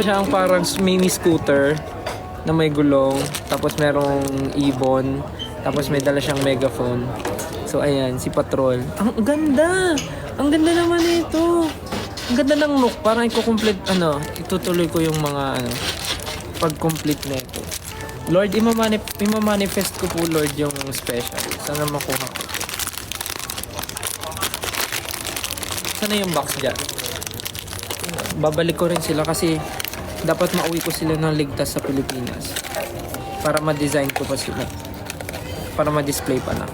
Siya ang parang mini scooter na may gulong, tapos merong ibon, tapos may dala siyang megaphone. So ayan, si Patrol. Ang ganda! Ang ganda naman ito. Ang ganda ng look. Parang itutuloy ko yung mga pag-complete na ito. Lord, imamanifest ko po, Lord, yung special. Sana makuha ko. Sana yung box dyan. Babalik ko rin sila kasi dapat mauwi ko sila ng ligtas sa Pilipinas. Para ma-design ko pa sila. Para ma-display pa na.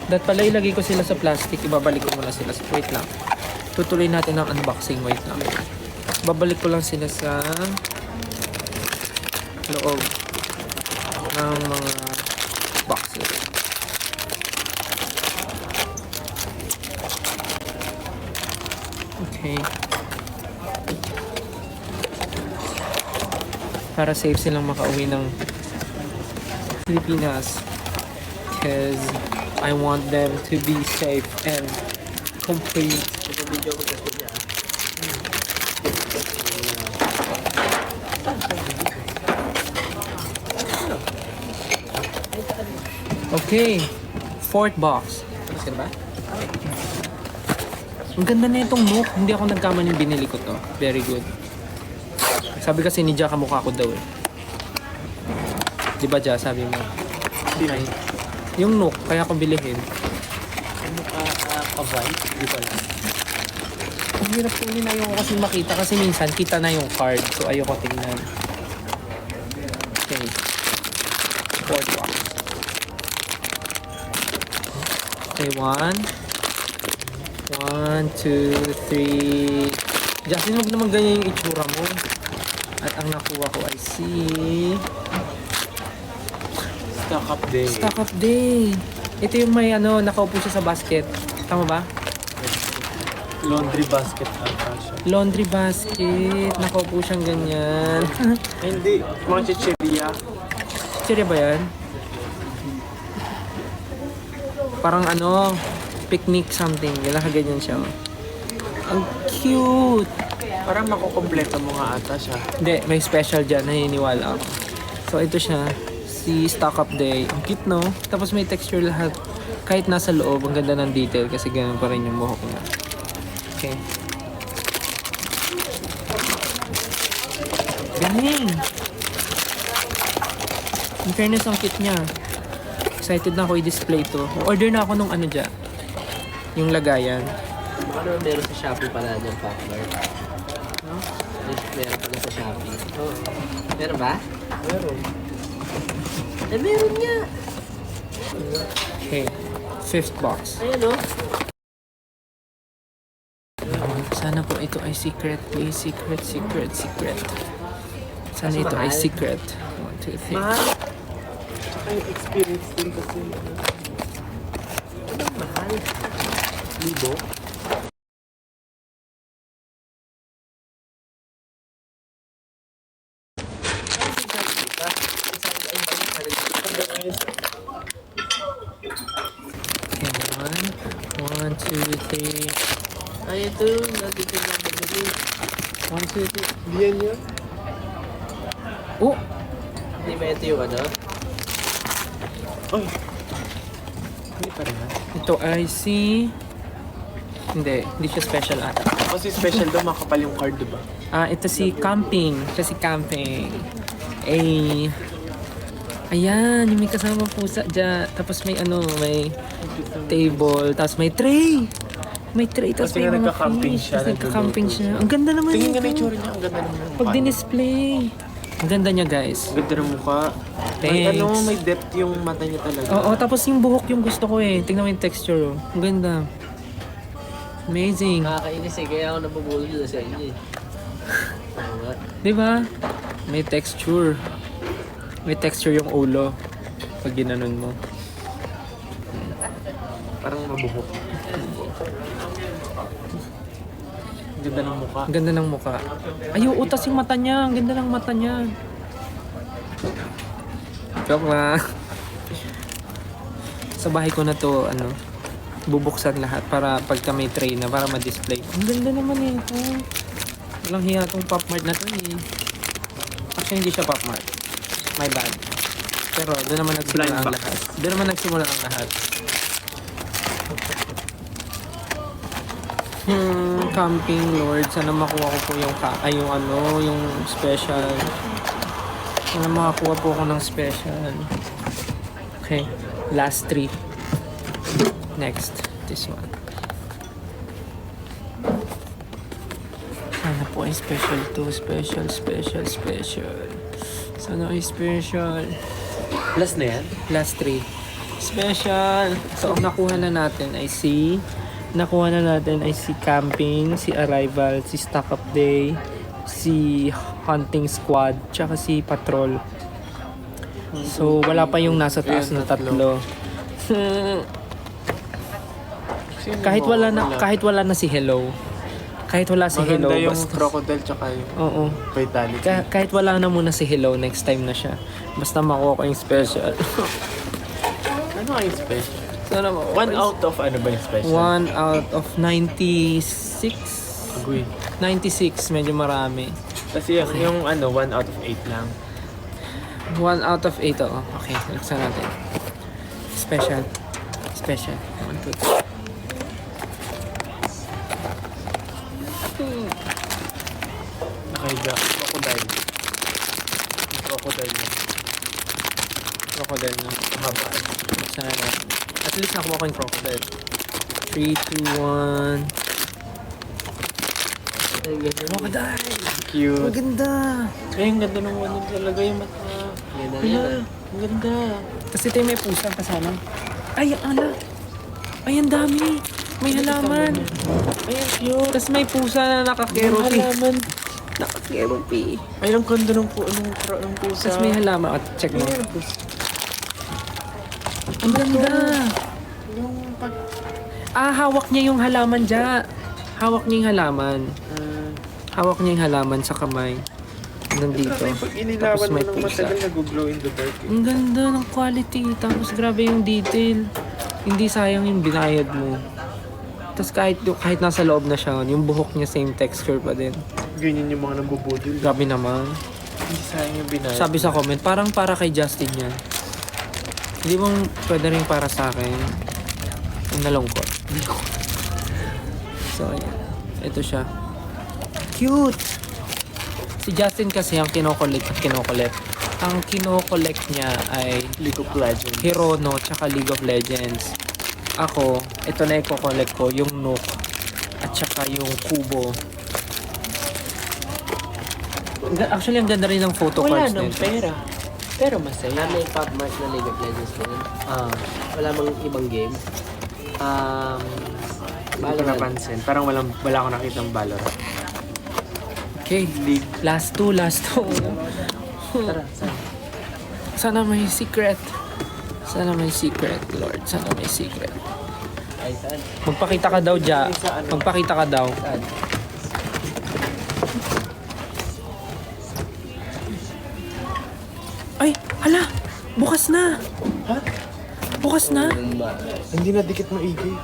Dapat pala ilagay ko sila sa plastic. Ibabalik ko muna sila. Wait lang. Tutuloy natin ang unboxing. Wait lang. Babalik ko lang sila sa loob ng mga boxes. Okay. Para safe silang makauwi ng Pilipinas. Because I want them to be safe and complete. Okay. Fourth box. Kasi ba? Ang ganda na itong Nook. Hindi ako nagkamali binili ko to. Very good. Sabi kasi ni Ja, kamukha ko daw eh. Di ba Ja, sabi mo? Ay, yung Nook, kaya ko bilihin. Kamukha ka-white? Di ba lang? Ang hirap po yun, ayoko kasi makita. Kasi minsan, kita na yung card. So, ayoko tingnan. Okay. Fourth box. Okay, 1, 2, 3. Justin, huwag naman ganyan yung itsura mo. At ang nakuha ko ay Stock up day. Stock Up Day. Ito yung may nakaupo siya sa basket. Tama ba? Laundry basket ata siya. Laundry basket. Nakaupo siyang ganyan. Ay, hindi. Mga chicheria. Serya ba yan? Parang picnic something. Ganyan siya. Ang cute! Parang makukompleto mo nga ata siya. Hindi, may special dyan. Naniniwala ako. So, ito siya. Si Stock Up Day. Ang cute, no? Tapos may texture lahat. Kahit nasa loob, ang ganda ng detail kasi ganun pa rin yung buhok niya. Okay. Galing! In fairness, ang cute niya. Excited na ako i-display to. Order na ako nung dyan. Yung lagayan. Ano meron sa Shopee pala dyan, Poplar? No? Meron pala sa Shopee. Oo. Meron ba? Meron. Eh, meron nga! Okay. Fifth box. Ayan o. Sana po ito ay secret. Please, secret. Sana Mas ito ay mahal. secret. 1, 2, 3. Mahal. Tsaka yung experience din kasi. Anong mahal? Libo. Okay, 1, 2, 3. Ay, ito. Nandito na bumili. 1, 2, 3. Diyan yun. Oh! Hindi ba ito yung ano? Ay. Hindi pa rin ha. Ito ay hindi siya special ata. Kasi special daw makapal yung card, diba? Ito si Camping. Siya si Camping. Ay. Ayan, yung may kasama pusa dyan. Tapos may may table. Tapos may tray. May tray. Tapos Kasi may nga mga nagka-camping fish. siya, Tapos nagka-camping siya. Ang ganda naman Tingin nga na yung ito. tsura niya. Ang ganda naman. Pag dinisplay. Ang ganda niya, guys. Ganda ng mukha. Thanks. May may depth yung mata niya talaga. Oo, tapos yung buhok yung gusto ko eh. Tingnan mo yung texture. Oh. Ang ganda. Amazing. Nakakainis eh. Kaya ako nabubulol na sa inyo eh. Oo nga. Di ba? May texture. May texture yung ulo. Pag ginanon mo. Parang mabuhok. Ganda ng mukha. Ang ganda ng mukha. Ay, utas yung mata niya. Ang ganda ng mata niya. Joke na. Sa bahay ko na to, bubuksan lahat para pagka may tray na, para ma-display. Ang ganda naman eh. Oh. Walang hiya tong Pop Mart na to eh. Actually, hindi siya Pop Mart. My bad. Pero doon naman nagsimula Blind ang box. lahat. Doon naman nagsimula ang lahat. Camping Lord. Sana makuha ko po yung special. Sana makakuha po ako ng special. Okay. Last 3. Next. This one. Sana po ay special to. Special. Sana ay special. Last na yan? Last 3. Special. So, ang nakuha na natin ay si Camping, si Arrival, si Stock Up Day, si Hunting Squad, tsaka si Patrol. So, wala pa yung nasa taas na tatlo. Kahit wala na si Hello. Kahit wala si Hello. Maganda yung Basta, crocodile tsaka yung oo. vitality. Kahit wala na muna si Hello, next time na siya. Basta makuha ko yung special. Ano ang special? Sana makuha 1 out of ano ba yung special? 1 out of 96. Agoy. 96, medyo marami. Kasi yung 1 out of 8 lang. 1 out of 8, oo. Okay, laksan natin. Special. 1, 2, 3. Nakahiga. Crocodile. Yung crocodile na. Crocodile na. Mahaba. Laksan natin. At least nakuha ko yung crocodile. 3, 2, 1. Crocodile! Cute. Ang ganda! Ay, ang ganda ng ano talaga yung mata. Ganda Hala, yan. ang ganda. Tapos ito yung may pusa kasama. Ay, ala! Ay, ang dami! May halaman! Ay, ang cute. Tapos may pusa na Ang naka-keropy. halaman. Naka-keropy. Ay, ang ganda ng pusa. Tapos may halaman. At check mo. Ay, ang pusa. Ang ganda! Yung pag... Hawak niya yung halaman dyan. Hawak niya yung halaman. Hawak niya yung halaman sa kamay. Nandito. Pag Tapos inilawan mo may ng pusa. matagal, nag-glow in the dark. Ang ganda ng quality. Tapos grabe yung detail. Hindi sayang yung binayad mo. Tapos kahit nasa loob na siya, yung buhok niya same texture pa din. Ganyan yung mga nambubudol. Grabe naman. Hindi sayang yung binayad. Sabi sa comment, parang para kay Justin yan. Hindi bang pwede rin para sa akin? Ang nalungkot. So, ayan. Ito siya. Cute! Si Justin kasi ang kinokollect. Ang kinokollect niya ay League of Legends. Hirono tsaka League of Legends. Ako, ito na i-collect ko, yung Nook at saka yung Kubo. Actually, ang ganda rin ng photo Wala cards ng nito. pera. Pero masaya. May Pop Mart na League of Legends na yun. Wala bang ibang game? Hindi ko napansin. Parang wala akong nakitang Valorant. Okay, last two. Tara, saan? Sana may secret. Lord. Sana may secret. Ay, saan? Magpakita ka daw, Ja. Magpakita ka daw. Saan? Ay, hala! Bukas na! Ha? Bukas na! Ano ba? Hindi na dikit mo igay.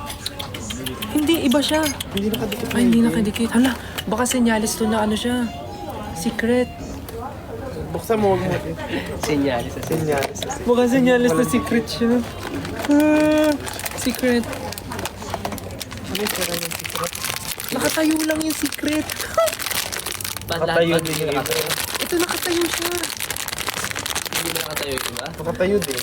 Hindi, iba siya. Hindi nakadikit mo Ay, hindi nakadikit. Hala, baka senyalis to na ano siya. Secret. Buksan mo, huwag mo. Senyales. Senyalis. Baka senyalis na secret siya. Secret. Ano yung pera yung secret? Nakatayo lang yung secret. Nakatayo din yung iba. Ito, nakatayo siya. Hindi na nakatayo yun ba? Nakatayo din.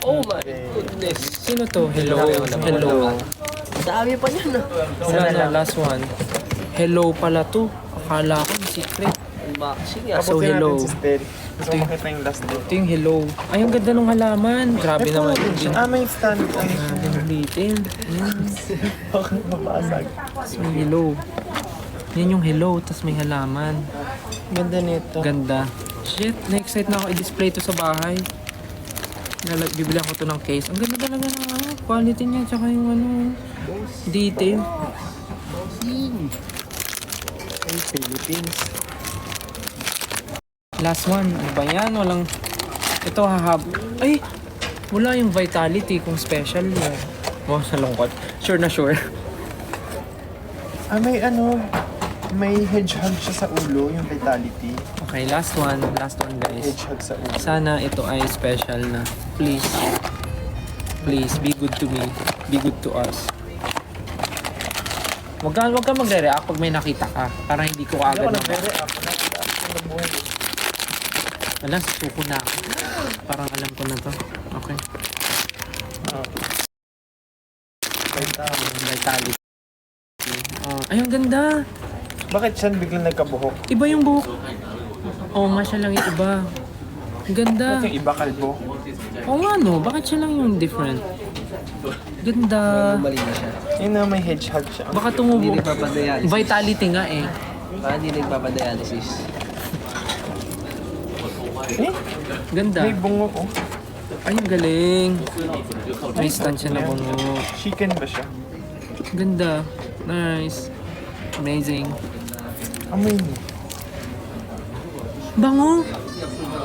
Oh my goodness. Sino to? Hello. Dami pa niyan ah. Wala na, last one. Hello pala to. Akala ko yung secret. Unboxing ah. So, hello. Gusto mo makita yung last Ito yung hello. Ay, ang ganda ng halaman. Grabe naman. May stand. Grabe ng detail. Okay, mabasag. So, hello. Yan yung hello, tas may halaman. Ganda nito. Ganda. Shit, na-excite na ako i-display to sa bahay. Bibilihan ko to ng case. Ang ganda talaga ng quality niya, tsaka yung detail. Ay, Philippines. Last one. Ano ba yan? Walang... Ito hahab... Ay! Wala yung vitality kung special na. Wow, sa lungkot. Sure na sure. May may hedgehog siya sa ulo, yung vitality. Okay, last one. Last one, guys. Hedgehog sa ulo. Sana ito ay special na. Please. Please, be good to me. Be good to us. Wag ka magre-react pag may nakita ka. Para hindi ko agad na. Wala, susuko na ako. Parang alam ko na to. Okay. Vitality. Ay, ang ganda. Bakit siya biglang nagkabuhok? Iba yung buhok. Oo nga, siya lang yung iba. Ang ganda. Bakit yung iba kalbo? Oo nga no, bakit siya lang yung different? Ganda. Mali na siya. Yun na, may hedgehog siya. Baka Hindi tumubo. nagpapadialysis. Vitality nga eh. Baka hindi nagpapadialysis. Ganda. May bungo ko. Ay, ang galing. May stand siya na bungo. Chicken ba siya? Ganda. Nice. Amazing. Amoy mo. Bango.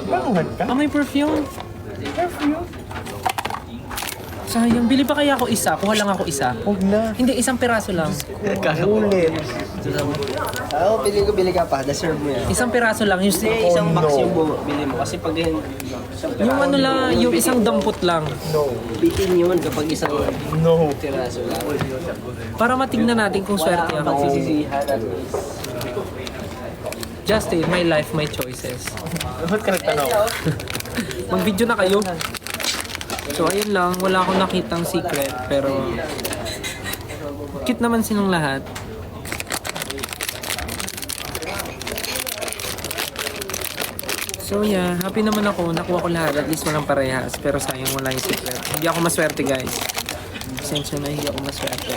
Banguhan ka? Amoy perfume. Perfume? Sayang. Bili pa kaya ako isa? Kuha lang ako isa. Huwag na. Hindi, isang piraso lang. Ulit. Oo, bili ka pa. Deserve mo yan. Isang piraso lang. Yung, Isang box no. yung bili mo. Kasi pag yung ano lang, yung isang dampot lang. No. bitin yun kapag isang No. tiraso lang. Para matignan natin kung swerte Wala kang ako. pagsisisihan at least. Justin, my life, my choices. Ba't ka nagtanong? Mag-video na kayo. So, ayun lang. Wala akong nakitang secret. Pero, cute naman silang lahat. So, yeah. Happy naman ako. Nakuha ko lahat. At least walang parehas. Pero sayang wala yung secret. Hindi ako maswerte, guys. Pasensya na, hindi ako maswerte.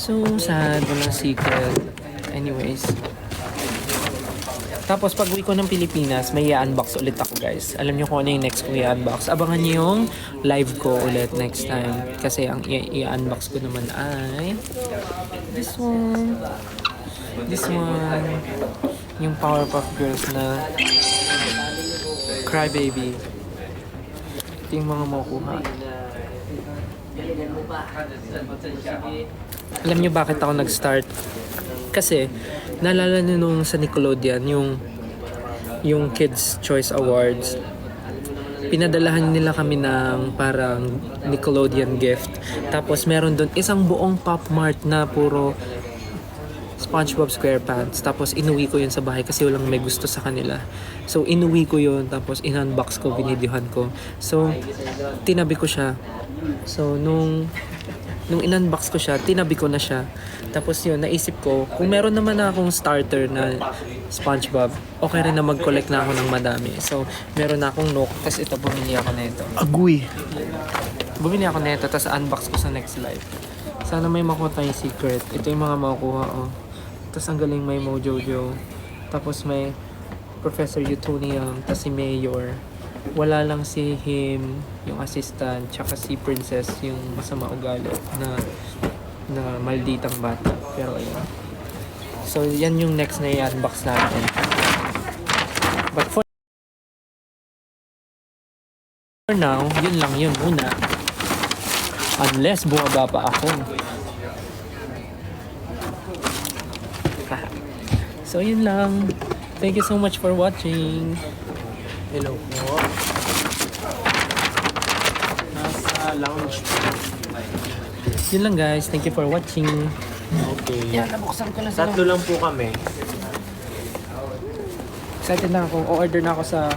So sad, walang secret. Anyways. Tapos pag uwi ko ng Pilipinas, may i-unbox ulit ako guys. Alam niyo kung ano yung next ko i-unbox. Abangan niyo yung live ko ulit next time. Kasi ang i-unbox ko naman ay this one. This one. Yung Powerpuff Girls na Crybaby. Ito yung mga makukuha. Alam niyo bakit ako nag-start? Kasi, naalala niyo nung sa Nickelodeon, yung Kids' Choice Awards, pinadalahan nila kami ng parang Nickelodeon gift. Tapos meron doon isang buong Pop Mart na puro SpongeBob SquarePants. Tapos inuwi ko yun sa bahay kasi walang may gusto sa kanila. So inuwi ko yun, tapos in-unbox ko, binidyohan ko. So, tinabi ko siya. So, nung in-unbox ko siya, tinabi ko na siya. Tapos yun, naisip ko, kung meron naman na akong starter na SpongeBob, okay rin na mag-collect na ako ng madami. So, meron na akong Nook, tapos ito, bumili ako na ito. Agoy. Bumili ako na ito, tapos unbox ko sa next live. Sana may makuha tayong secret. Ito yung mga makukuha, oh. Tapos ang galing may Mojojo. Tapos may Professor Utonium, tapos si Mayor. Wala lang si him, yung assistant, tsaka si Princess, yung masama ugali na malditang bata. Pero ayun. So, yan yung next na i-unbox natin. But for now, yun lang yun muna. Unless bumaba pa ako. So, yun lang. Thank you so much for watching. Hello po. Nasa lounge. Yun lang guys. Thank you for watching. Okay. Yan, nabuksan ko na sila. Tatlo lang po kami. Excited na ako. O-order na ako sa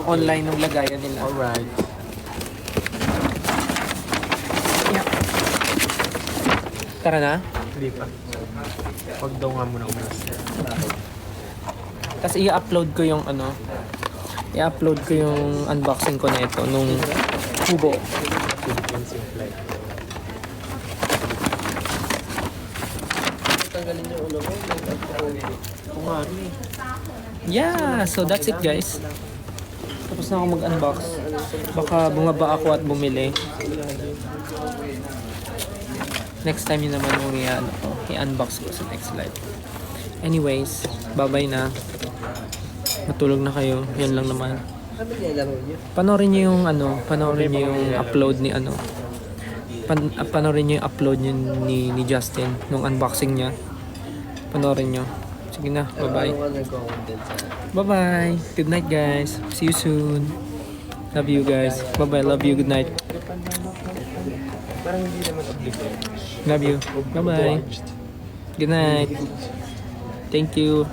online ng lagayan nila. Alright. Yeah. Tara na. Hindi pa. Huwag daw nga muna umas. Tapos i-upload ko yung ano. I-upload ko yung unboxing ko na ito nung kubo. Philippines yung flight. Tanggalin yung ulo mo. Kumari. Yeah, so that's it guys. Tapos na ako mag-unbox. Baka bumaba ako at bumili. Next time yun naman kung i-unbox ko sa next live. Anyways, bye-bye na. Matulog na kayo. Yan lang naman. Ano nilalaro niyo? Panoorin niyo yung panoorin niyo yung upload ni panoorin niyo yung upload niyo ni Justin nung unboxing niya. Panoorin niyo. Sige na, bye-bye. Ano ka nagko-content sa... Bye-bye. Good night, guys. See you soon. Love you guys. Bye-bye. Love you. Good night. Parang hindi naman obligate. Love you. Bye-bye. Good night. Thank you.